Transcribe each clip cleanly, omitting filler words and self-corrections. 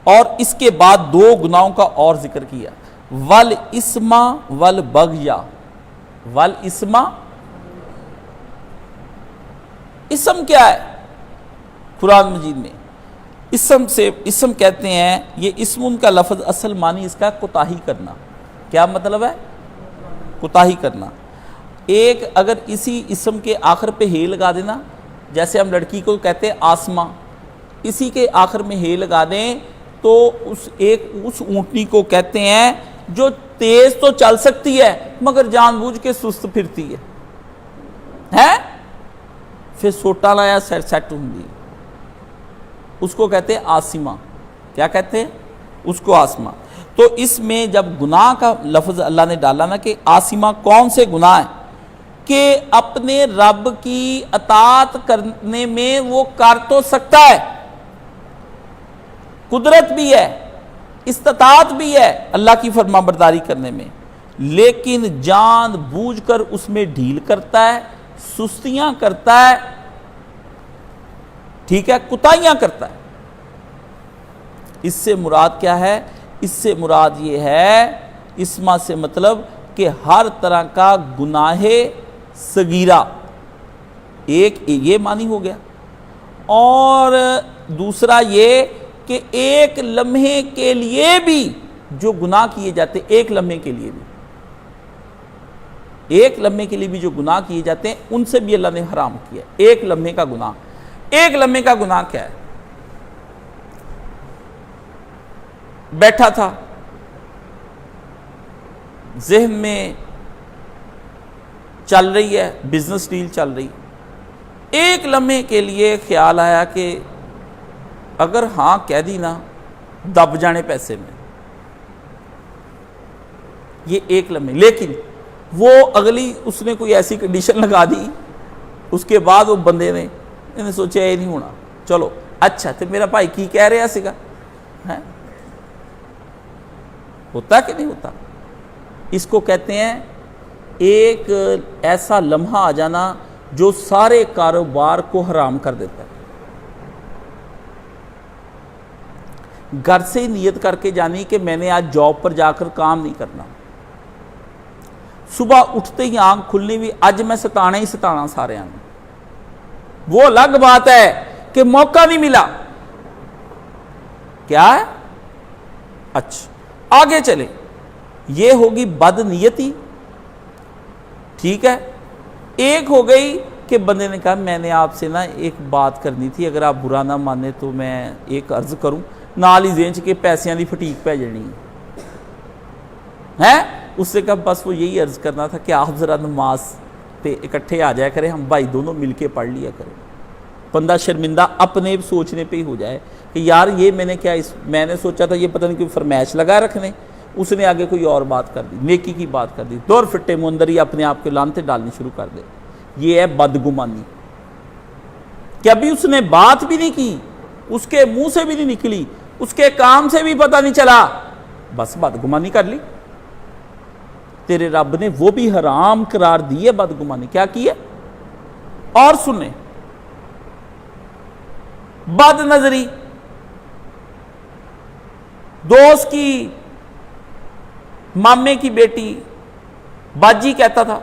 اور اس کے بعد 2 گناہوں کا اور ذکر کیا، والاسم والبغی۔ والاسم، اسم کیا ہے قرآن مجید میں؟ اسم کہتے ہیں، یہ اسم کا لفظ اصل معنی اس کا کوتاہی کرنا۔ کیا مطلب ہے؟ کوتاہی کرنا۔ ایک اگر اسی اسم کے آخر پہ ہے لگا دینا، جیسے ہم لڑکی کو کہتے ہیں آسمہ، اسی کے آخر میں ہے لگا دیں تو اس اونٹنی کو کہتے ہیں جو تیز تو چل سکتی ہے مگر جان بوجھ کے سست پھرتی ہے، پھر سوٹا لایا سیٹ ہوں گی، اس کو کہتے ہیں آسمہ۔ کیا کہتے ہیں اس کو؟ آسمہ۔ تو اس میں جب گناہ کا لفظ اللہ نے ڈالا نا کہ آسمہ کون سے گناہ ہیں کہ اپنے رب کی اطاعت کرنے میں وہ کر تو سکتا ہے، قدرت بھی ہے، استطاعت بھی ہے اللہ کی فرما برداری کرنے میں، لیکن جان بوجھ کر اس میں ڈھیل کرتا ہے، سستیاں کرتا ہے، ٹھیک ہے، کوتاہیاں کرتا ہے۔ اس سے مراد کیا ہے؟ اس سے مراد یہ ہے، اسما سے مطلب کہ ہر طرح کا گناہ صغیرہ، ایک یہ معنی ہو گیا، اور دوسرا یہ کہ ایک لمحے کے لیے بھی جو گناہ کیے جاتے، ایک لمحے کے لیے بھی جو گناہ کیے جاتے ہیں ان سے بھی اللہ نے حرام کیا۔ ایک لمحے کا گناہ، ایک لمحے کا گناہ کیا ہے؟ بیٹھا تھا، ذہن میں چل رہی ہے، بزنس ڈیل چل رہی، ایک لمحے کے لیے خیال آیا کہ اگر ہاں کہہ دی نا دب جانے پیسے میں، یہ ایک لمحے، لیکن وہ اگلی اس نے کوئی ایسی کنڈیشن لگا دی، اس کے بعد وہ بندے نے سوچا یہ نہیں ہونا، چلو اچھا تو میرا بھائی کی کہہ رہا سگا، ہوتا کہ نہیں ہوتا؟ اس کو کہتے ہیں ایک ایسا لمحہ آ جانا جو سارے کاروبار کو حرام کر دیتا ہے۔ گھر سے نیت کر کے جانی کہ میں نے آج جاب پر جا کر کام نہیں کرنا، صبح اٹھتے ہی آنکھ کھلنی بھی آج میں ستانا ہی ستانا سارے آنے، وہ الگ بات ہے کہ موقع نہیں ملا، کیا ہے؟ اچھا آگے چلے، یہ ہوگی بد نیتی، ٹھیک ہے۔ ایک ہو گئی کہ بندے نے کہا میں نے آپ سے نا ایک بات کرنی تھی، اگر آپ برا نہ مانے تو میں ایک عرض کروں، نال ہی زینچ کے پیسیاں دی فٹیک پہ جڑنی ہے، اس سے کہا بس وہ یہی عرض کرنا تھا کہ آپ ذرا نماز پہ اکٹھے آ جایا کریں، ہم بھائی دونوں مل کے پڑھ لیا کریں۔ بندہ شرمندہ اپنے سوچنے پہ ہی ہو جائے کہ یار یہ میں نے کیا، میں نے سوچا تھا یہ پتہ نہیں کوئی فرمائش لگا رکھنے، اس نے آگے کوئی اور بات کر دی، نیکی کی بات کر دی، دور فٹے مندر ہی اپنے آپ کے لانتے ڈالنی شروع کر دے۔ یہ ہے بدگمانی کہ ابھی اس نے بات بھی نہیں کی، اس کے منہ سے بھی نہیں نکلی، اس کے کام سے بھی پتہ نہیں چلا، بس بدگمانی کر لی۔ تیرے رب نے وہ بھی حرام قرار دی ہے بدگمانی، کیا کی ہے؟ اور سنیں، بد نظری، دوست کی مامے کی بیٹی باجی کہتا تھا،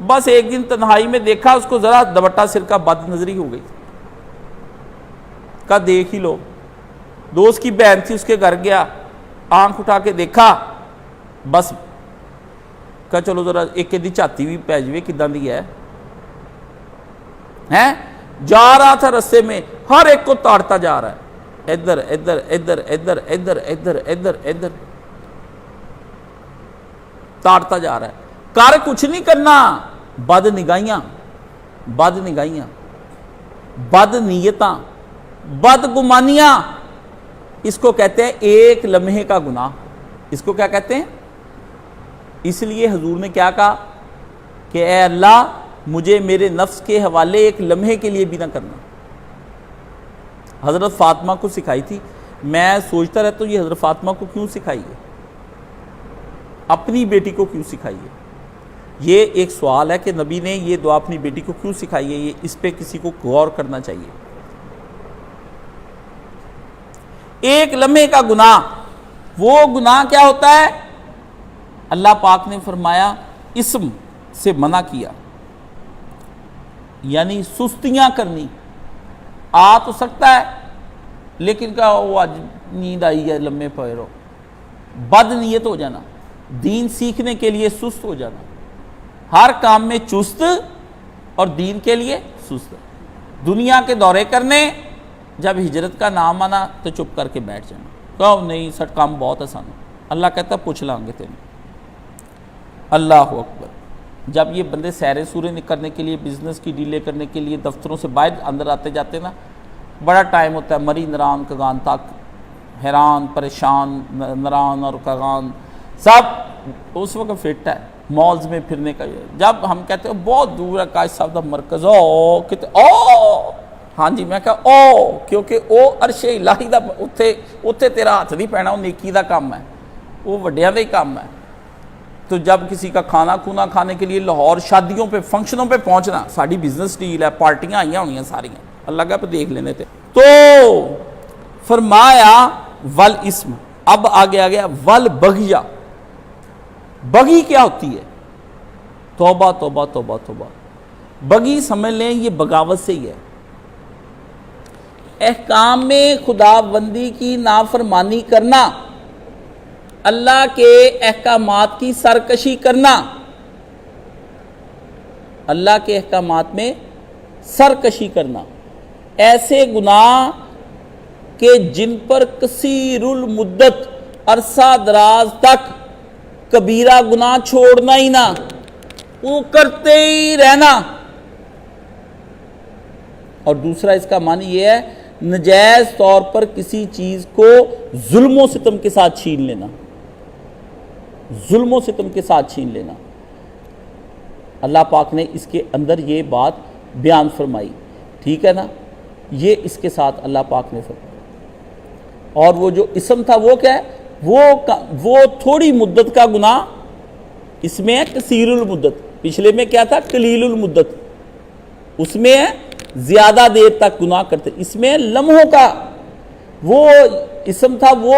بس ایک دن تنہائی میں دیکھا اس کو ذرا دوپٹہ سر کا بد نظری ہو گئی، کہا دیکھ ہی لو، دوست کی بہن تھی اس کے گھر گیا، آنکھ اٹھا کے دیکھا، بس کہا چلو ذرا ایک دی چاتی بھی پہ جوے کداں دی ہے، جا رہا تھا رستے میں ہر ایک کو تاڑتا جا رہا ہے، ادھر ادھر ادھر ادھر ادھر ادھر ادھر ادھر تاڑتا جا رہا ہے، کار کچھ نہیں کرنا، بد نگاہیاں، بد نگاہیاں، بد نیتاں، بد گمانیاں، اس کو کہتے ہیں ایک لمحے کا گناہ۔ اس کو کیا کہتے ہیں؟ اس لیے حضور نے کیا کہا کہ اے اللہ مجھے میرے نفس کے حوالے ایک لمحے کے لیے بھی نہ کرنا۔ حضرت فاطمہ کو سکھائی تھی، میں سوچتا رہتا ہوں یہ حضرت فاطمہ کو کیوں سکھائی ہے، اپنی بیٹی کو کیوں سکھائی ہے؟ یہ ایک سوال ہے کہ نبی نے یہ دعا اپنی بیٹی کو کیوں سکھائی ہے، یہ اس پہ کسی کو غور کرنا چاہیے۔ ایک لمحے کا گناہ، وہ گناہ کیا ہوتا ہے؟ اللہ پاک نے فرمایا اسم سے منع کیا، یعنی سستیاں کرنی۔ آ تو سکتا ہے لیکن کہا وہ آج نیند آئی ہے لمحے پڑھ رہو، بد نیت ہو جانا، دین سیکھنے کے لیے سست ہو جانا، ہر کام میں چست اور دین کے لیے سست، دنیا کے دورے کرنے، جب ہجرت کا نام آنا تو چپ کر کے بیٹھ جانا، کہو نہیں سٹ کام بہت آسان ہے۔ اللہ کہتا پوچھ لیں گے تیرے۔ اللہ اکبر۔ جب یہ بندے سیر سورے کرنے کے لیے، بزنس کی ڈیلے کرنے کے لیے دفتروں سے باہر اندر آتے جاتے نا، بڑا ٹائم ہوتا ہے، مری نران کگان تک، حیران پریشان نران اور کگان سب اس وقت فٹ ہے مالز میں پھرنے کا۔ جب ہم کہتے ہیں بہت دور ہے کاش صاحب دا مرکز، او کہتے او ہاں جی، میں کہا او کیونکہ او عرش الہی دا اتھے تیرا ہاتھ نہیں پینا، وہ نیکی دا کام ہے، وہ وڈیاں دا ہی کام ہے۔ تو جب کسی کا کھانا کھونا کھانے کے لیے لاہور شادیوں پہ فنکشنوں پہ پہنچنا، ساری بزنس ڈیل ہے، پارٹیاں آئیاں ہونی ہیں ساری، اللہ کا پہ دیکھ لینے تھے۔ تو فرمایا ول اسم، اب آگے آ گیا ول بغیہ۔ بغی کیا ہوتی ہے؟ توبہ توبہ توبہ توبہ۔ بغی سمجھ لیں یہ بغاوت سے ہی ہے، احکام میں خدا بندی کی نافرمانی کرنا، اللہ کے احکامات کی سرکشی کرنا، اللہ کے احکامات میں سرکشی کرنا، ایسے گناہ کہ جن پر کثیر المدت عرصہ دراز تک کبیرہ گناہ چھوڑنا ہی نہ، وہ کرتے ہی رہنا۔ اور دوسرا اس کا معنی یہ ہے نجائز طور پر کسی چیز کو ظلم و ستم کے ساتھ چھین لینا، ظلم و ستم کے ساتھ چھین لینا۔ اللہ پاک نے اس کے اندر یہ بات بیان فرمائی، ٹھیک ہے نا، یہ اس کے ساتھ اللہ پاک نے فرمایا۔ اور وہ جو اسم تھا وہ کیا ہے؟ وہ تھوڑی مدت کا گناہ، اس میں ہے کثیر المدت، پچھلے میں کیا تھا؟ قلیل المدت، اس میں ہے زیادہ دیر تک گناہ کرتے، اس میں لمحوں کا۔ وہ اسم تھا وہ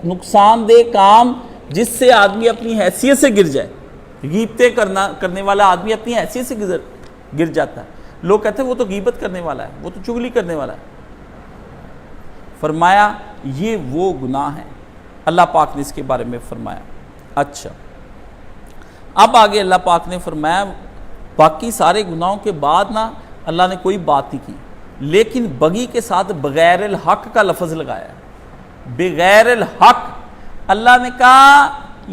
نقصان دہ کام جس سے آدمی اپنی حیثیت سے گر جائے، غیبتیں کرنے والا آدمی اپنی حیثیت سے گر جاتا ہے، لوگ کہتے ہیں وہ تو غیبت کرنے والا ہے، وہ تو چغلی کرنے والا ہے۔ فرمایا یہ وہ گناہ ہے، اللہ پاک نے اس کے بارے میں فرمایا۔ اچھا اب آگے اللہ پاک نے فرمایا باقی سارے گناہوں کے بعد نا اللہ نے کوئی بات نہیں کی، لیکن بغی کے ساتھ بغیر الحق کا لفظ لگایا ہے، بغیر الحق۔ اللہ نے کہا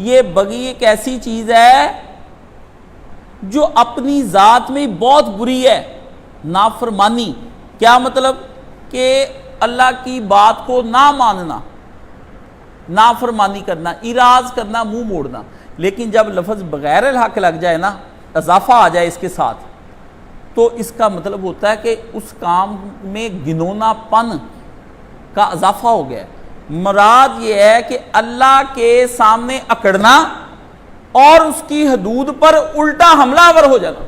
یہ بغی ایک ایسی چیز ہے جو اپنی ذات میں بہت بری ہے، نافرمانی۔ کیا مطلب؟ کہ اللہ کی بات کو نہ ماننا، نافرمانی کرنا، اراض کرنا، منہ موڑنا۔ لیکن جب لفظ بغیر الحق لگ جائے نا، اضافہ آ جائے اس کے ساتھ، تو اس کا مطلب ہوتا ہے کہ اس کام میں گنونا پن کا اضافہ ہو گیا ہے۔ مراد یہ ہے کہ اللہ کے سامنے اکڑنا اور اس کی حدود پر الٹا حملہ آور ہو جانا،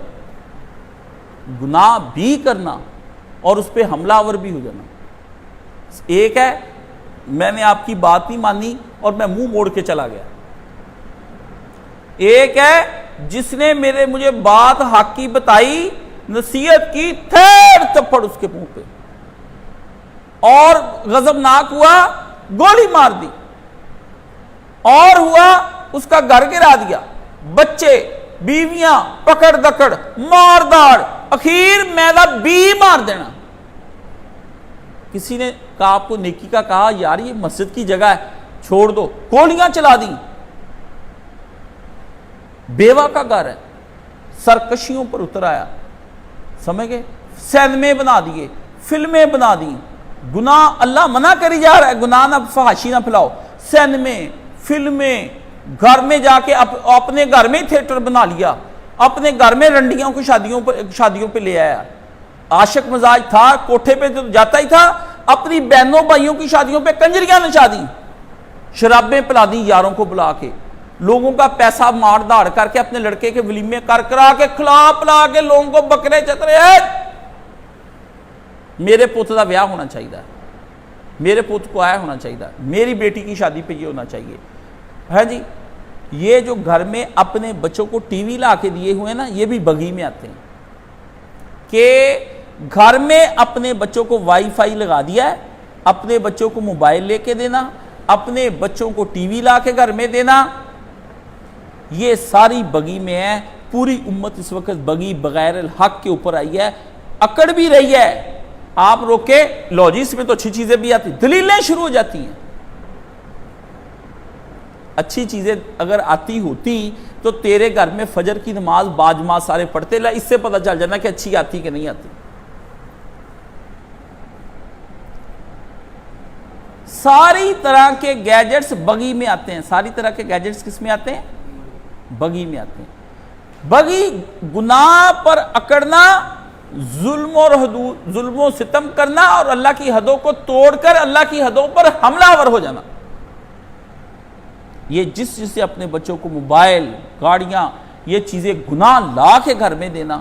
گناہ بھی کرنا اور اس پہ حملہ آور بھی ہو جانا۔ ایک ہے میں نے آپ کی بات نہیں مانی اور میں منہ موڑ کے چلا گیا، ایک ہے جس نے مجھے بات حق کی بتائی، نصیحت کی، تھیڑ تھپڑ اس کے منہ پہ، اور غضبناک ہوا گولی مار دی، اور ہوا اس کا گھر گرا دیا، بچے بیویاں پکڑ دکڑ مار داڑ، اخیر میدہ بھی مار دینا۔ کسی نے کہا آپ کو نیکی کا کہا یار یہ مسجد کی جگہ ہے چھوڑ دو، گولیاں چلا دی، بیوہ کا گھر ہے، سرکشیوں پر اتر آیا، سمجھ گئے، سینمے بنا دیے، فلمیں بنا دی، گناہ اللہ منع کری جا رہا ہے، گناہ نہ فحاشی نہ پھیلاؤ، سینمے فلمیں، گھر میں جا کے اپنے گھر میں تھیٹر بنا لیا، اپنے گھر میں رنڈیوں کو شادیوں پہ لے آیا، عاشق مزاج تھا، کوٹھے پہ تو جاتا ہی تھا، اپنی بہنوں بھائیوں کی شادیوں پہ کنجریاں نچا دی، شرابیں پلا دی یاروں کو بلا کے، لوگوں کا پیسہ مار داڑ کر کے اپنے لڑکے کے ولیمے کرا کے کھلا پلا کے لوگوں کو بکرے چترے، میرے پوت کا بیاہ ہونا چاہیے، میرے پوت کو آیا ہونا چاہیے تھا، میری بیٹی کی شادی پہ یہ ہونا چاہیے. ہاں جی، یہ جو گھر میں اپنے بچوں کو ٹی وی لا کے دیے ہوئے نا، یہ بھی بغی میں آتے ہیں کہ گھر میں اپنے بچوں کو وائی فائی لگا دیا ہے، اپنے بچوں کو موبائل لے کے دینا، اپنے بچوں کو ٹی وی لا کے گھر میں دینا، یہ ساری بغی میں ہے. پوری امت اس وقت بغی بغیر الحق کے اوپر آئی ہے، اکڑ بھی رہی ہے. آپ روکے لو جی اس میں تو اچھی چیزیں بھی آتی، دلیلیں شروع ہو جاتی ہیں. اچھی چیزیں اگر آتی ہوتی تو تیرے گھر میں فجر کی نماز باجماعت سارے پڑھتے، اس سے پتہ چل جانا کہ اچھی آتی کہ نہیں آتی. ساری طرح کے گیجٹس بغی میں آتے ہیں. ساری طرح کے گیجٹس کس میں آتے ہیں؟ بغی میں آتے ہیں. بغی گناہ پر اکڑنا، ظلم و ستم کرنا اور اللہ کی حدوں کو توڑ کر اللہ کی حدوں پر حملہ آور ہو جانا. یہ جس سے اپنے بچوں کو موبائل، گاڑیاں، یہ چیزیں گناہ لا کے گھر میں دینا،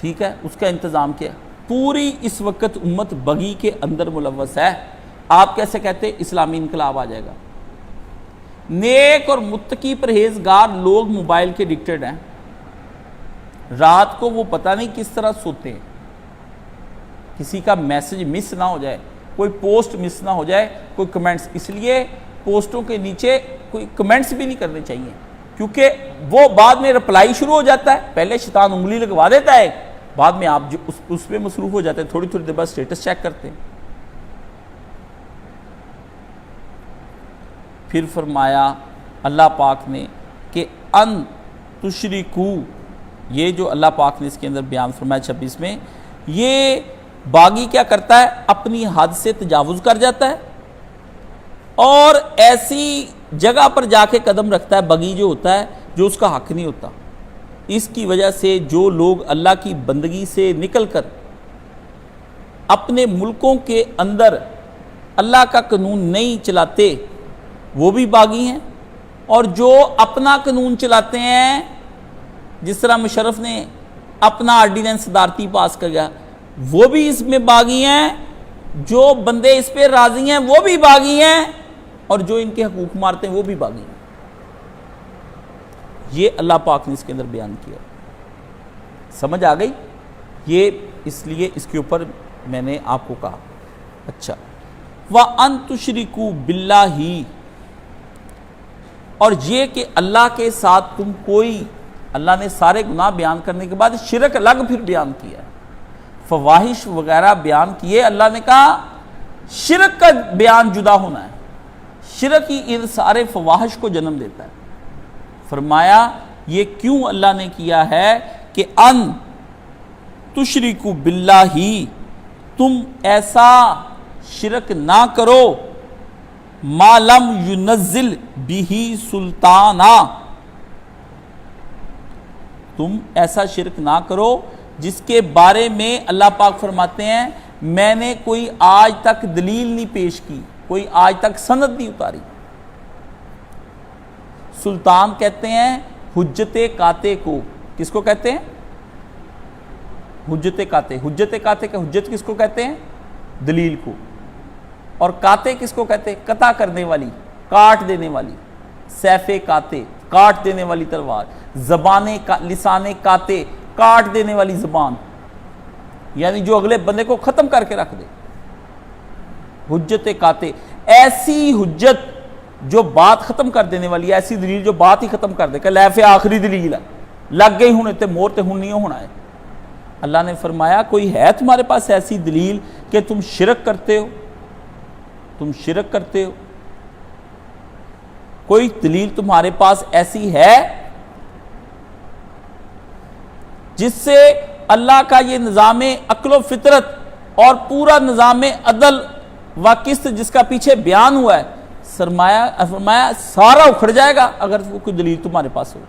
ٹھیک ہے، اس کا انتظام کیا. پوری اس وقت امت بغی کے اندر ملوث ہے. آپ کیسے کہتے اسلامی انقلاب آ جائے گا؟ نیک اور متقی پرہیزگار لوگ موبائل کے ایڈکٹڈ ہیں. رات کو وہ پتہ نہیں کس طرح سوتے ہیں، کسی کا میسج مس نہ ہو جائے، کوئی پوسٹ مس نہ ہو جائے، کوئی کمنٹس. اس لیے پوسٹوں کے نیچے کوئی کمنٹس بھی نہیں کرنے چاہیے، کیونکہ وہ بعد میں رپلائی شروع ہو جاتا ہے. پہلے شیطان انگلی لگوا دیتا ہے، بعد میں آپ جو اس پہ مصروف ہو جاتے ہیں، تھوڑی تھوڑی دیر بعد سٹیٹس چیک کرتے ہیں. پھر فرمایا اللہ پاک نے کہ ان تشرکو، یہ جو اللہ پاک نے اس کے اندر بیان فرمایا 26 میں، یہ باغی کیا کرتا ہے؟ اپنی حد سے تجاوز کر جاتا ہے اور ایسی جگہ پر جا کے قدم رکھتا ہے. بغی جو ہوتا ہے جو اس کا حق نہیں ہوتا. اس کی وجہ سے جو لوگ اللہ کی بندگی سے نکل کر اپنے ملکوں کے اندر اللہ کا قانون نہیں چلاتے وہ بھی باغی ہیں، اور جو اپنا قانون چلاتے ہیں، جس طرح مشرف نے اپنا آرڈیننس صدارتی پاس کر گیا، وہ بھی اس میں باغی ہیں. جو بندے اس پہ راضی ہیں وہ بھی باغی ہیں، اور جو ان کے حقوق مارتے ہیں وہ بھی باغی ہیں. یہ اللہ پاک نے اس کے اندر بیان کیا. سمجھ آ گئی؟ یہ اس لیے اس کے اوپر میں نے آپ کو کہا. اچھا، وَأَن تُشْرِكُوا بِاللَّهِ، اور یہ کہ اللہ کے ساتھ تم کوئی، اللہ نے سارے گناہ بیان کرنے کے بعد شرک الگ پھر بیان کیا، فواحش وغیرہ بیان کیے. اللہ نے کہا شرک کا بیان جدا ہونا ہے. شرک ہی ان سارے فواحش کو جنم دیتا ہے. فرمایا یہ کیوں اللہ نے کیا ہے کہ ان تشرکوا باللہ، تم ایسا شرک نہ کرو، ما لم ینزل بہ سلطانا، تم ایسا شرک نہ کرو جس کے بارے میں اللہ پاک فرماتے ہیں میں نے کوئی آج تک دلیل نہیں پیش کی، کوئی آج تک سند نہیں اتاری. سلطان کہتے ہیں حجت قاطع کو. کس کو کہتے ہیں؟ حجت قاطع. حجت قاطع کا حجت کس کو کہتے ہیں؟ دلیل کو. اور قاطع کس کو کہتے ہیں؟ قطع کرنے والی، کاٹ دینے والی. سیف قاطع، کاٹ دینے والی تلوار. زبان لسان قاطع، کاٹ دینے والی زبان، یعنی جو اگلے بندے کو ختم کر کے رکھ دے. حجت قاطع، ایسی حجت جو بات ختم کر دینے والی ہے، ایسی دلیل جو بات ہی ختم کر دے کہ لیف آخری دلیل ہے، لگ گئی ہوں تے مور تے ہوں نہیں ہونا ہے. اللہ نے فرمایا کوئی ہے تمہارے پاس ایسی دلیل کہ تم شرک کرتے ہو؟ تم شرک کرتے ہو؟ کوئی دلیل تمہارے پاس ایسی ہے جس سے اللہ کا یہ نظام عقل و فطرت اور پورا نظام عدل و قسط جس کا پیچھے بیان ہوا ہے، فرمایا سارا اکھڑ جائے گا اگر کوئی دلیل تمہارے پاس ہو.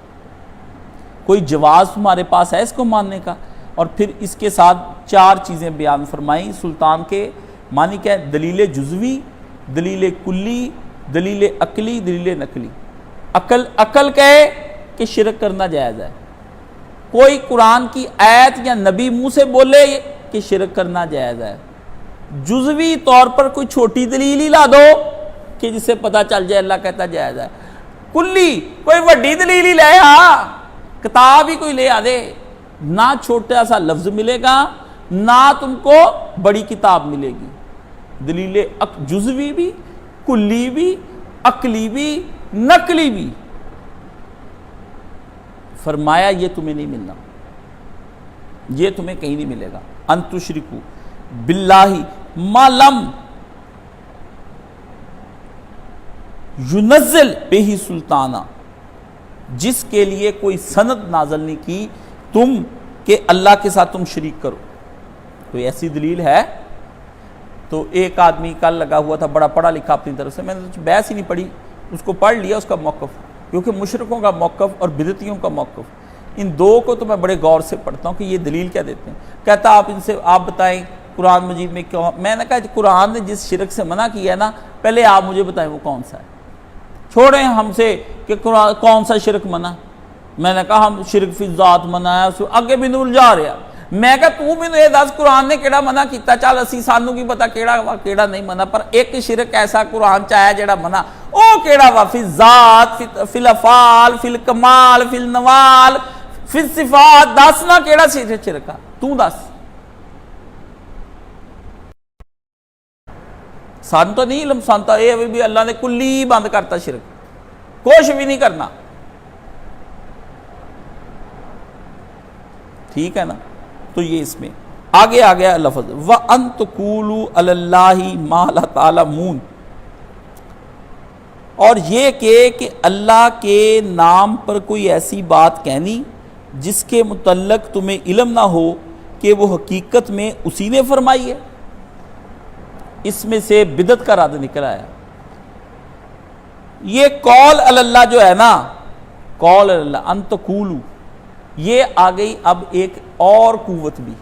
کوئی جواز تمہارے پاس ہے اس کو ماننے کا؟ اور پھر اس کے ساتھ 4 چیزیں بیان فرمائی. سلطان کے معنی کیا ہے؟ دلیل جزوی، دلیل کلی، دلیل عقلی، دلیل نقلی. عقل کہے کہ شرک کرنا جائز ہے، کوئی قرآن کی آیت یا نبی منہ سے بولے کہ شرک کرنا جائز ہے. جزوی طور پر کوئی چھوٹی دلیل ہی لا دو کہ جس سے پتہ چل جائے اللہ کہتا جائز ہے، کلی کوئی وڈی دلیل ہی لے کتاب ہی کوئی لے آ دے، نہ چھوٹا سا لفظ ملے گا نہ تم کو بڑی کتاب ملے گی. دلیل جزوی بھی، کلی بھی، عقلی بھی، نقلی بھی. فرمایا یہ تمہیں نہیں ملنا، یہ تمہیں کہیں نہیں ملے گا. ان تشرکو باللہ ما لم ینزل بہ سلطانہ، جس کے لیے کوئی سند نازل نہیں کی تم کہ اللہ کے ساتھ تم شریک کرو. کوئی ایسی دلیل ہے؟ تو ایک آدمی کل لگا ہوا تھا بڑا پڑھا لکھا اپنی طرف سے، میں نے بحث ہی نہیں پڑھی، اس کو پڑھ لیا اس کا موقف، کیونکہ مشرکوں کا موقف اور بدعتیوں کا موقف، ان دو کو تو میں بڑے غور سے پڑھتا ہوں کہ یہ دلیل کیا دیتے ہیں. کہتا آپ ان سے آپ بتائیں قرآن مجید میں کیوں. میں نے کہا قرآن نے جس شرک سے منع کیا ہے نا، پہلے آپ مجھے بتائیں وہ کون سا ہے. چھوڑیں ہم سے کہ قرآن کون سا شرک منع. میں نے کہا ہم شرک فی ذات منع ہے، اگے بھی نور جا رہا. میں کہا تو مینوں یہ دس قرآن نے کیڑا منع کیتا، چل اسی سانوں کی پتا کیڑا نہیں منع، پر ایک شرک ایسا قرآن چاہیا جڑا منع، او کیڑا وا؟ فی ذات، فی الافعال، فی الکمال، فی النوال، فی الصفات. دس نا کیڑا شرک ہے، تو دس. سان تو نہیں علم، سان تو یہ بھی اللہ نے کلی بند کرتا شرک، کچھ بھی نہیں کرنا. ٹھیک ہے نا؟ تو یہ اس میں آگے آ گیا لفظ وَأَن تَقُولُوا عَلَى اللَّهِ مَا لَا تَعْلَمُونَ، اور یہ کہ اللہ کے نام پر کوئی ایسی بات کہنی جس کے متعلق تمہیں علم نہ ہو کہ وہ حقیقت میں اسی نے فرمائی ہے. اس میں سے بدعت کا رد نکل آیا. یہ قول علی اللہ جو ہے نا، قول علی اللہ، ان تقولوا، یہ آ گئی اب ایک اور قوت بھی،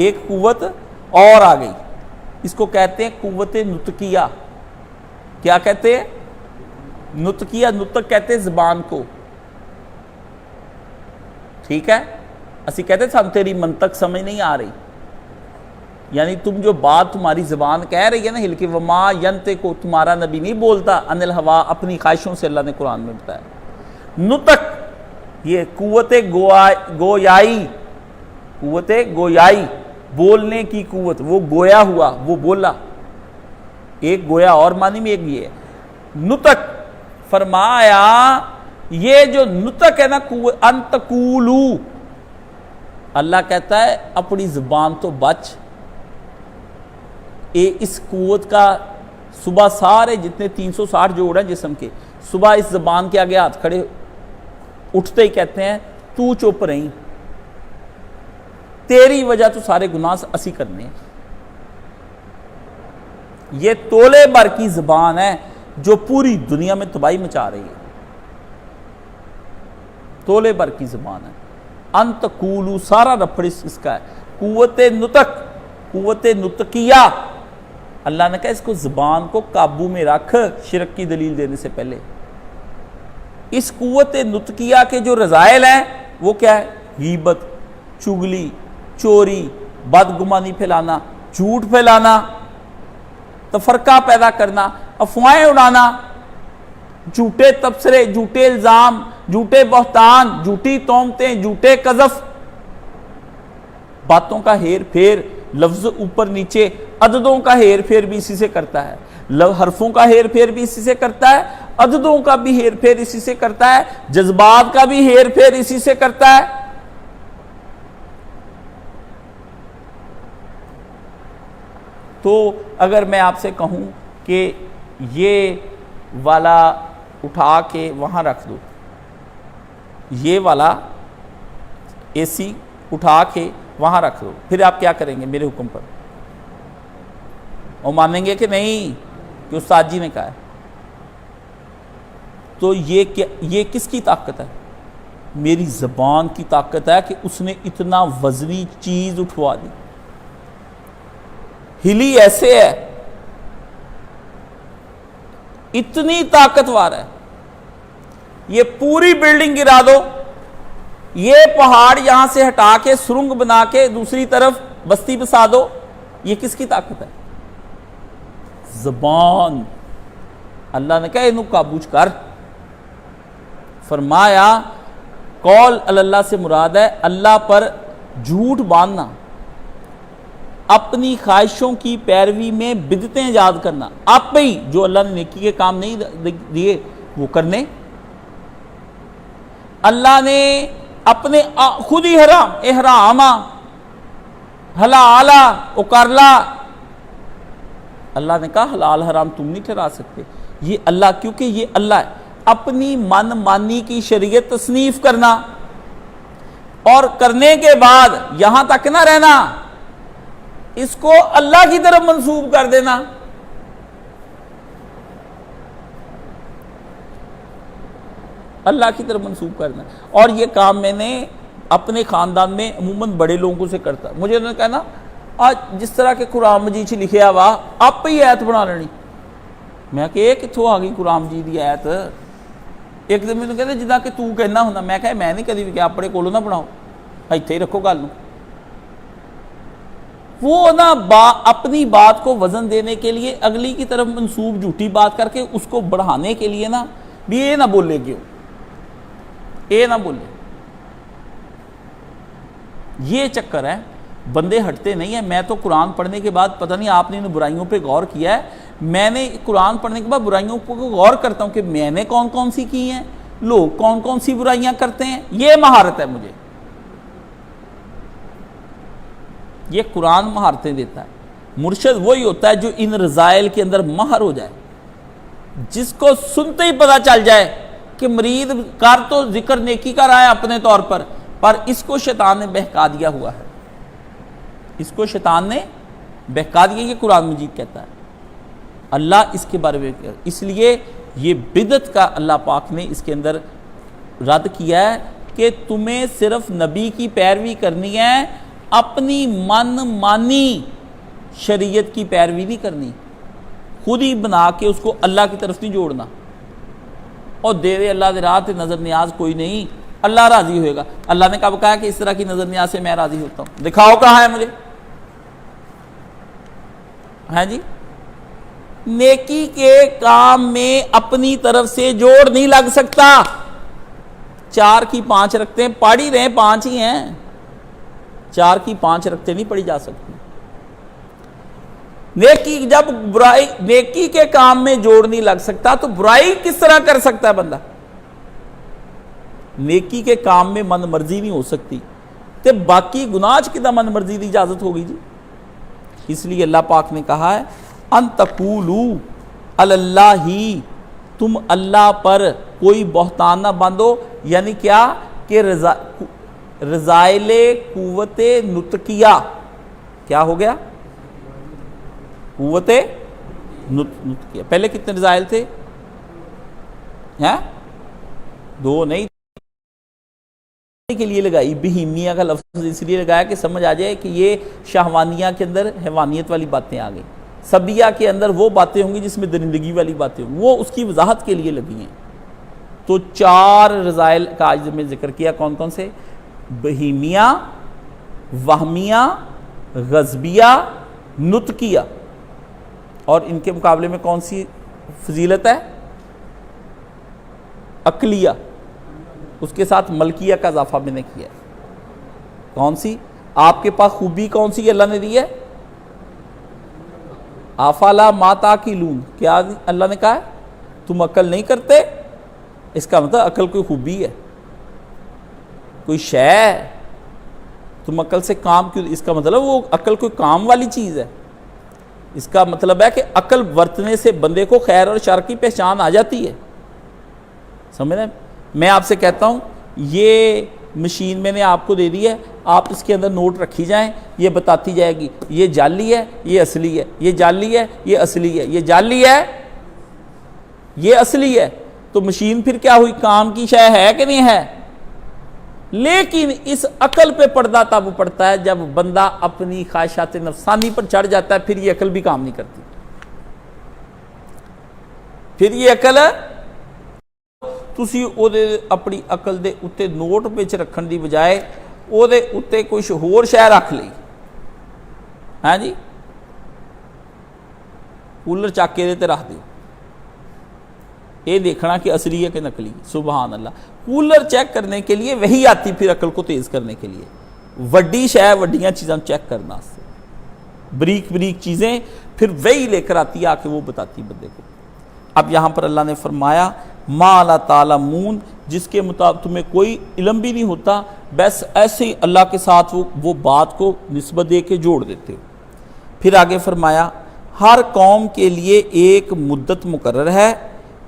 ایک قوت اور آ گئی. اس کو کہتے ہیں قوت نطقیہ. کیا کہتے ہیں؟ نطقیہ. نطق کہتے ہیں زبان کو. ٹھیک ہے؟ اسی کہتے ہیں ہم تیری منطق سمجھ نہیں آ رہی، یعنی تم جو بات تمہاری زبان کہہ رہی ہے نا ہل کے، وما ینطق کو تمہارا نبی نہیں بولتا ان الہوا، اپنی خواہشوں سے اللہ نے قرآن میں بتایا. نطق یہ قوت گویائی، قوت گویائی، بولنے کی قوت، وہ گویا ہوا، وہ بولا. ایک گویا اور معنی میں ایک یہ ہے نطق. فرمایا یہ جو نطق ہے نا، ان تقولوا، اللہ کہتا ہے اپنی زبان تو بچ. اس قوت کا صبح سارے جتنے 360 جوڑ ہیں جسم کے، صبح اس زبان کے آگے ہاتھ کھڑے اٹھتے ہی کہتے ہیں تو چپ رہی، تیری وجہ تو سارے گناہ اسی کرنے ہیں. یہ تولے بھر کی زبان ہے جو پوری دنیا میں تباہی مچا رہی ہے. تولے بھر کی زبان ہے. ان تقولوا سارا رفڑ اس کا ہے. قوت نطق، قوت نطقیہ، اللہ نے کہا اس کو زبان کو قابو میں رکھ شرک کی دلیل دینے سے پہلے. اس قوت نطقیہ کے جو رذائل ہیں وہ کیا ہے؟ غیبت، چغلی، چوری، بدگمانی پھیلانا، جھوٹ پھیلانا، تفرقہ پیدا کرنا، افواہیں اڑانا، جھوٹے تبصرے، جھوٹے الزام، جھوٹے بہتان، جھوٹی تہمتیں، جھوٹے قذف، باتوں کا ہیر پھیر، لفظ اوپر نیچے، عددوں کا ہیر پھیر بھی اسی سے کرتا ہے، حرفوں کا ہیر پھیر بھی اسی سے کرتا ہے، عددوں کا بھی ہیر پھیر اسی سے کرتا ہے، جذبات کا بھی ہیر پھیر اسی سے کرتا ہے. تو اگر میں آپ سے کہوں کہ یہ والا اٹھا کے وہاں رکھ دو، یہ والا اے سی اٹھا کے وہاں رکھ دو، پھر آپ کیا کریں گے میرے حکم پر؟ اور مانیں گے کہ نہیں کہ استاد جی نے کہا ہے؟ تو یہ کس کی طاقت ہے؟ میری زبان کی طاقت ہے کہ اس نے اتنا وزنی چیز اٹھوا دی، ہلی ایسے ہے، اتنی طاقتور ہے. یہ پوری بلڈنگ گرا دو، یہ پہاڑ یہاں سے ہٹا کے سرنگ بنا کے دوسری طرف بستی بسا دو، یہ کس کی طاقت ہے؟ زبان. اللہ نے کہا انہوں قابوچ کر. فرمایا قول اللہ سے مراد ہے اللہ پر جھوٹ باندھنا، اپنی خواہشوں کی پیروی میں بدعتیں ایجاد کرنا، آپ پہ ہی جو اللہ نے نیکی کے کام نہیں دیے وہ کرنے. اللہ نے اپنے خود ہی حرام احرام حلال اکرلا، اللہ نے کہا حلال حرام تم نہیں ٹھہرا سکتے. یہ اللہ، کیونکہ یہ اللہ ہے. اپنی من مانی کی شریعت تصنیف کرنا اور کرنے کے بعد یہاں تک نہ رہنا، اس کو اللہ کی طرف منسوب کر دینا. اللہ کی طرف منسوب کرنا. اور یہ کام میں نے اپنے خاندان میں عموماً بڑے لوگوں سے کرتا. مجھے انہوں نے کہا نا آج جس طرح کے قرآن مجید سے لکھیا ہوا آپ ہی ایت بنا لینی. میں کہ یہ کتوں آ گئی قرآن مجید کی ایت؟ ایک دن میں کہتے جدا کہ تو کہنا ہونا. میں کہا میں نہیں کدی بھی کہ اپنے کولوں نہ بناؤ، اتنے ہی رکھو گل نو. وہ نا اپنی بات کو وزن دینے کے لیے اگلی کی طرف منسوب جھوٹی بات کر کے اس کو بڑھانے کے لیے نا بھی یہ نہ بولے کیوں، یہ نہ بولے. یہ چکر ہے، بندے ہٹتے نہیں ہیں. میں تو قرآن پڑھنے کے بعد پتہ نہیں آپ نے ان برائیوں پہ غور کیا ہے، میں نے قرآن پڑھنے کے بعد برائیوں کو غور کرتا ہوں کہ میں نے کون کون سی کی ہیں، لوگ کون کون سی برائیاں کرتے ہیں. یہ مہارت ہے مجھے، یہ قرآن مہارتیں دیتا ہے. مرشد وہی ہوتا ہے جو ان رضائل کے اندر ماہر ہو جائے، جس کو سنتے ہی پتہ چل جائے کہ مرید کار تو ذکر نیکی کر رہا ہے اپنے طور پر اس کو شیطان نے بہکا دیا ہوا ہے، اس کو شیطان نے بہکا دیا. یہ قرآن مجید کہتا ہے. اللہ اس کے بارے میں، اس لیے یہ بدعت کا اللہ پاک نے اس کے اندر رد کیا ہے کہ تمہیں صرف نبی کی پیروی کرنی ہے، اپنی من مانی شریعت کی پیروی نہیں کرنی، خود ہی بنا کے اس کو اللہ کی طرف نہیں جوڑنا. اور دے اللہ دے رات نظر نیاز کوئی نہیں، اللہ راضی ہوئے گا. اللہ نے کب کہا کہ اس طرح کی نظر نیاز سے میں راضی ہوتا ہوں؟ دکھاؤ کہاں ہے مجھے. ہاں جی، نیکی کے کام میں اپنی طرف سے جوڑ نہیں لگ سکتا. 4 کی 5 رکھتے ہیں، پڑھ ہی رہے 5 ہی ہیں، 4 کی 5 رکھتے نہیں پڑھی جا سکتی. نیکی جب برائی نیکی کے کام میں جوڑ نہیں لگ سکتا تو برائی کس طرح کر سکتا ہے بندہ؟ نیکی کے کام میں من مرضی نہیں ہو سکتی تو باقی گناہ کدھر من مرضی کی اجازت ہوگی جی. اس لیے اللہ پاک نے کہا ہے ان تقولوا علی اللہ، تم اللہ پر کوئی بہتان نہ باندھو. یعنی کیا کہ رضائل قوت نطقیہ کیا ہو گیا؟ قوت نطقیہ. پہلے کتنے رضائل تھے؟ 2 نہیں کے لیے لگائی. بہیمیہ کا لفظ اس لیے لگایا کہ سمجھ آ جائے کہ یہ شہوانیہ کے اندر حیوانیت والی باتیں آ گئی، سبیہ کے اندر وہ باتیں ہوں گی جس میں درندگی والی باتیں ہوں گی، وہ اس کی وضاحت کے لیے لگی ہیں. تو 4 رضائل کا آج میں ذکر کیا. کون کون سے؟ بہیمیہ، وہمیہ، غضبیہ، نطقیہ. اور ان کے مقابلے میں کون سی فضیلت ہے؟ عقلیہ. اس کے ساتھ ملکیہ کا اضافہ میں نے کیا ہے. کون سی؟ آپ کے پاس خوبی کون سی اللہ نے دی ہے؟ افلا ما تعقلون. کیا اللہ نے کہا ہے تم عقل نہیں کرتے؟ اس کا مطلب عقل کوئی خوبی ہے، کوئی شے ہے. تم عقل سے کام کیوں؟ اس کا مطلب وہ عقل کوئی کام والی چیز ہے. اس کا مطلب ہے کہ عقل ورتنے سے بندے کو خیر اور شر کی پہچان آ جاتی ہے. سمجھ رہے ہیں؟ میں آپ سے کہتا ہوں یہ مشین میں نے آپ کو دے دی ہے، آپ اس کے اندر نوٹ رکھی جائیں، یہ بتاتی جائے گی یہ جعلی ہے، یہ اصلی ہے، یہ جعلی ہے، یہ اصلی ہے، یہ جعلی ہے، یہ اصلی ہے. تو مشین پھر کیا ہوئی؟ کام کی شے ہے کہ نہیں ہے؟ لیکن اس عقل پہ پردہ تب پڑتا ہے جب بندہ اپنی خواہشات نفسانی پر چڑھ جاتا ہے، پھر یہ عقل بھی کام نہیں کرتی. پھر یہ عقل تسی او دے اپنی عقل دے اتے نوٹ وچ رکھن دی بجائے او دے اتے کچھ ہور شے رکھ لئی. ہاں جی، کولر چک کے تے رکھ دیو، یہ دیکھنا کہ اصلی ہے کہ نقلی. سبحان اللہ. کولر چیک کرنے کے لیے وہی آتی پھر عقل کو تیز کرنے کے لیے. وڈی شے وڈیاں چیزاں چیک کرنا سے، بریک بریک چیزیں پھر وہی لے کر آتی ہے آ کے وہ بتاتی بندے کو. اب یہاں پر اللہ نے فرمایا ما لا تعلمون، جس کے مطابق تمہیں کوئی علم بھی نہیں ہوتا، بس ایسے ہی اللہ کے ساتھ وہ بات کو نسبت دے کے جوڑ دیتے ہو. پھر آگے فرمایا ہر قوم کے لیے ایک مدت مقرر ہے،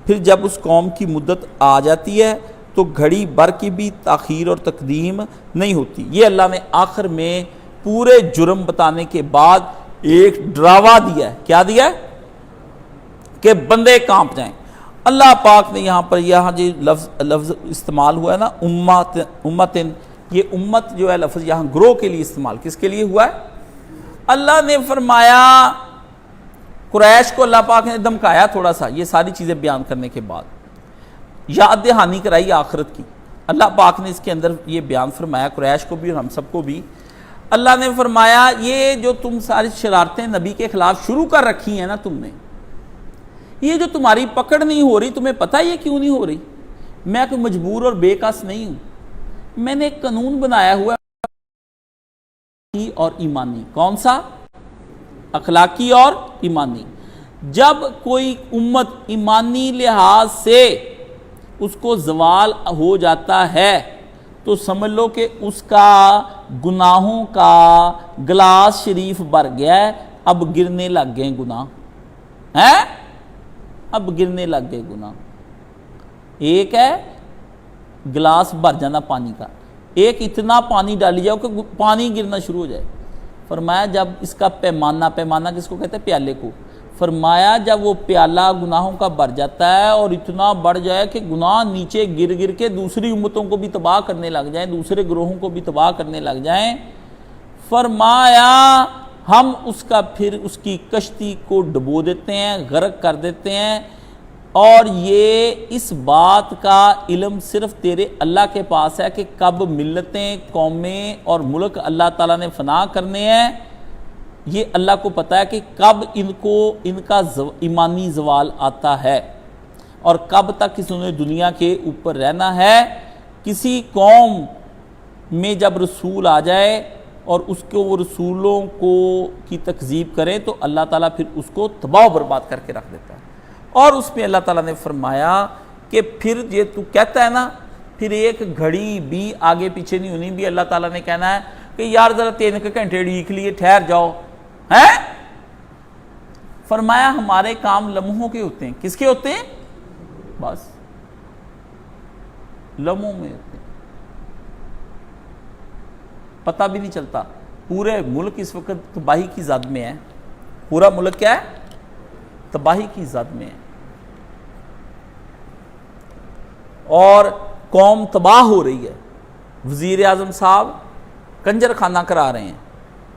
پھر جب اس قوم کی مدت آ جاتی ہے تو گھڑی بھر کی بھی تاخیر اور تقدیم نہیں ہوتی. یہ اللہ نے آخر میں پورے جرم بتانے کے بعد ایک ڈراوا دیا ہے. کیا دیا ہے؟ کہ بندے کانپ جائیں. اللہ پاک نے یہاں پر جو لفظ استعمال ہوا ہے نا امتن، یہ امت جو ہے لفظ یہاں گروہ کے لیے استعمال کس کے لیے ہوا ہے؟ اللہ نے فرمایا قریش کو اللہ پاک نے دمکایا تھوڑا سا یہ ساری چیزیں بیان کرنے کے بعد، یاد دہانی کرائی آخرت کی. اللہ پاک نے اس کے اندر یہ بیان فرمایا قریش کو بھی اور ہم سب کو بھی. اللہ نے فرمایا یہ جو تم ساری شرارتیں نبی کے خلاف شروع کر رکھی ہیں نا تم نے، یہ جو تمہاری پکڑ نہیں ہو رہی، تمہیں پتہ یہ کیوں نہیں ہو رہی؟ میں کوئی مجبور اور بے کس نہیں ہوں. میں نے ایک قانون بنایا ہوا ہے اور ایمانی. کون سا؟ اخلاقی اور ایمانی. جب کوئی امت ایمانی لحاظ سے اس کو زوال ہو جاتا ہے تو سمجھ لو کہ اس کا گناہوں کا گلاس شریف بھر گیا ہے، اب گرنے لگ گئے گناہ ہیں، اب گرنے لگ گئے گناہ. ایک ہے گلاس بھر جانا پانی کا، ایک اتنا پانی ڈالی جاؤ کہ پانی گرنا شروع ہو جائے. فرمایا جب اس کا پیمانہ کس کو کہتے ہیں؟ پیالے کو. فرمایا جب وہ پیالہ گناہوں کا بھر جاتا ہے اور اتنا بڑھ جائے کہ گناہ نیچے گر گر کے دوسری امتوں کو بھی تباہ کرنے لگ جائیں، دوسرے گروہوں کو بھی تباہ کرنے لگ جائیں، فرمایا ہم اس کا پھر اس کی کشتی کو ڈبو دیتے ہیں، غرق کر دیتے ہیں. اور یہ اس بات کا علم صرف تیرے اللہ کے پاس ہے کہ کب ملتیں، قومیں اور ملک اللہ تعالیٰ نے فنا کرنے ہیں. یہ اللہ کو پتہ ہے کہ کب ان کا ایمانی زوال آتا ہے اور کب تک انہوں نے دنیا کے اوپر رہنا ہے. کسی قوم میں جب رسول آ جائے اور اس کو وہ رسولوں کی تکذیب کریں تو اللہ تعالیٰ پھر اس کو تباہ و برباد کر کے رکھ دیتا ہے. اور اس میں اللہ تعالیٰ نے فرمایا کہ پھر یہ تو کہتا ہے نا، پھر ایک گھڑی بھی آگے پیچھے نہیں ہونی بھی اللہ تعالیٰ نے کہنا ہے کہ یار ذرا 3 گھنٹے ڈیک لیے ٹھہر جاؤ ہیں. فرمایا ہمارے کام لمحوں کے ہوتے ہیں. کس کے ہوتے ہیں؟ بس لمحوں میں ہوتے ہیں، پتہ بھی نہیں چلتا. پورے ملک اس وقت تباہی کی زد میں ہے. پورا ملک کیا ہے؟ تباہی کی زد میں ہے. اور قوم تباہ ہو رہی ہے. وزیر اعظم صاحب کنجر خانہ کرا رہے ہیں.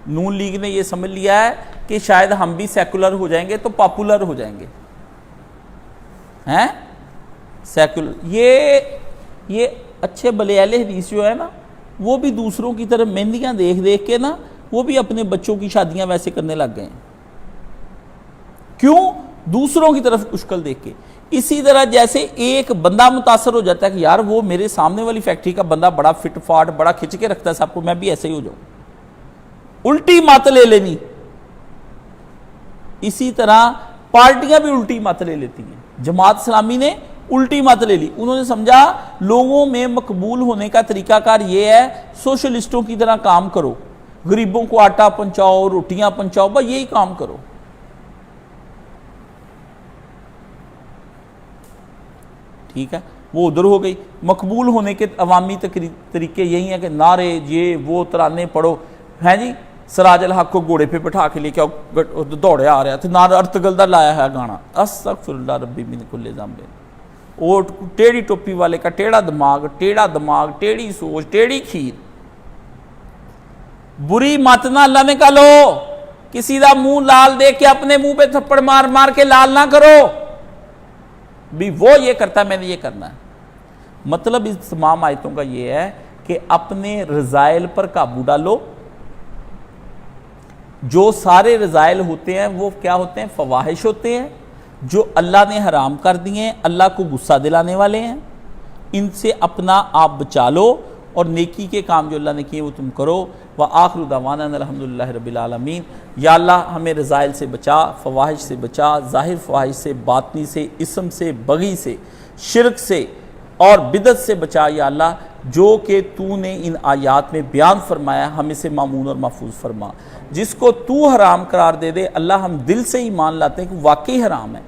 نون لیگ نے یہ سمجھ لیا ہے کہ شاید ہم بھی سیکولر ہو جائیں گے تو پاپولر ہو جائیں گے ہیں سیکولر. یہ اچھے بلے اہل حدیث جو ہے نا وہ بھی دوسروں کی طرف مہندیاں دیکھ دیکھ کے نا وہ بھی اپنے بچوں کی شادیاں ویسے کرنے لگ گئے ہیں. کیوں؟ دوسروں کی طرف اشکل دیکھ کے. اسی طرح جیسے ایک بندہ متاثر ہو جاتا ہے کہ یار وہ میرے سامنے والی فیکٹری کا بندہ بڑا فٹ فاٹ بڑا کھچ کے رکھتا ہے سب کو، میں بھی ایسے ہی ہو جاؤں. الٹی مت لے لینی. اسی طرح پارٹیاں بھی الٹی مت لے لیتی ہیں. جماعت اسلامی نے الٹی مت لے لی. انہوں نے سمجھا لوگوں میں مقبول ہونے کا طریقہ کار یہ ہے سوشلسٹوں کی طرح کام کرو، غریبوں کو آٹا پہنچاؤ، روٹیاں پہنچاؤ، بس یہی کام کرو. ٹھیک ہے، وہ ادھر ہو گئی. مقبول ہونے کے عوامی طریقے یہی ہیں کہ نعرے یہ وہ ترانے پڑھو ہیں جی. سراج الحق کو گھوڑے پہ بٹھا کے لے کے دوڑے آ رہا تھا، نعرہ ارتگل دا لایا ہے گانا استغفر اللہ ربی من کل ذنب. اور ٹیڑھی ٹوپی والے کا ٹیڑھا دماغ، ٹیڑھی سوچ، ٹیڑھی کھیر. بری مت نہ اللہ نے کہا لو، کسی دا منہ لال دیکھ کے اپنے منہ پہ تھپڑ مار مار کے لال نہ کرو بھی وہ یہ کرتا ہے میں نے یہ کرنا ہے. مطلب اس تمام آیتوں کا یہ ہے کہ اپنے رذائل پر قابو ڈالو. جو سارے رذائل ہوتے ہیں وہ کیا ہوتے ہیں؟ فواحش ہوتے ہیں، جو اللہ نے حرام کر دیے ہیں، اللہ کو غصہ دلانے والے ہیں، ان سے اپنا آپ بچا لو، اور نیکی کے کام جو اللہ نے کیے وہ تم کرو۔ وآخر دعوانا الحمدللہ رب العالمین۔ یا اللہ ہمیں رذائل سے بچا، فواحش سے بچا، ظاہر فواحش سے، باطنی سے، اسم سے، بغی سے، شرک سے اور بدعت سے بچا یا اللہ، جو کہ تو نے ان آیات میں بیان فرمایا ہمیں سے مامون اور محفوظ فرما۔ جس کو تو حرام قرار دے دے اللہ، ہم دل سے ایمان لاتے ہیں کہ واقعی حرام ہے،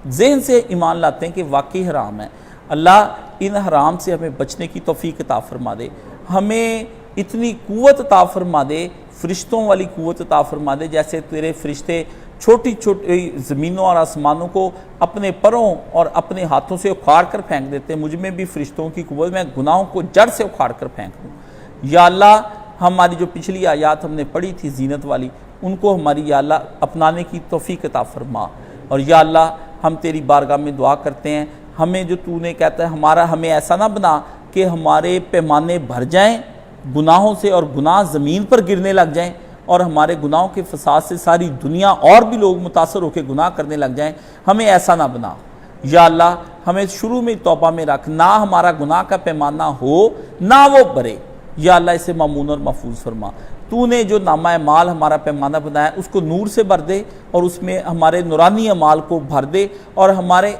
ذہن سے ایمان لاتے ہیں کہ واقعی حرام ہے۔ اللہ ان حرام سے ہمیں بچنے کی توفیق عطا فرما دے، ہمیں اتنی قوت عطا فرما دے، فرشتوں والی قوت عطا فرما دے، جیسے تیرے فرشتے چھوٹی چھوٹی زمینوں اور آسمانوں کو اپنے پروں اور اپنے ہاتھوں سے اکھاڑ کر پھینک دیتے ہیں، مجھ میں بھی فرشتوں کی قوت، میں گناہوں کو جڑ سے اکھاڑ کر پھینک دوں۔ یا اللہ ہماری جو پچھلی آیات ہم نے پڑھی تھی زینت والی، ان کو ہماری یا اللہ اپنانے کی توفیق عطا فرما۔ اور یا اللہ ہم تیری بارگاہ میں دعا کرتے ہیں، ہمیں جو تو نے کہتا ہے ہمیں ایسا نہ بنا کہ ہمارے پیمانے بھر جائیں گناہوں سے، اور گناہ زمین پر گرنے لگ جائیں، اور ہمارے گناہوں کے فساد سے ساری دنیا اور بھی لوگ متاثر ہو کے گناہ کرنے لگ جائیں، ہمیں ایسا نہ بنا۔ یا اللہ ہمیں شروع میں توبہ میں رکھ، نہ ہمارا گناہ کا پیمانہ ہو نہ وہ بڑھے، یا اللہ اسے مامون اور محفوظ فرما۔ تو نے جو نامہ اعمال ہمارا پیمانہ بنایا اس کو نور سے بھر دے، اور اس میں ہمارے نورانی اعمال کو بھر دے، اور ہمارے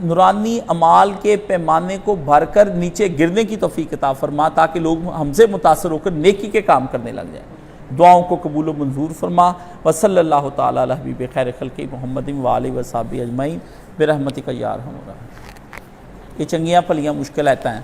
نورانی اعمال کے پیمانے کو بھر کر نیچے گرنے کی توفیق عطا فرما، تاکہ لوگ ہم سے متاثر ہو کر نیکی کے کام کرنے لگ جائیں۔ دعاؤں کو قبول و منظور فرما۔ وصلی اللہ تعالیٰ علی حبیب خیر خلق محمد وآلہ وصحبہ اجمعین برحمتک یا ارحم الراحمین۔ یہ چنگیاں پھلیاں مشکل آتا ہیں۔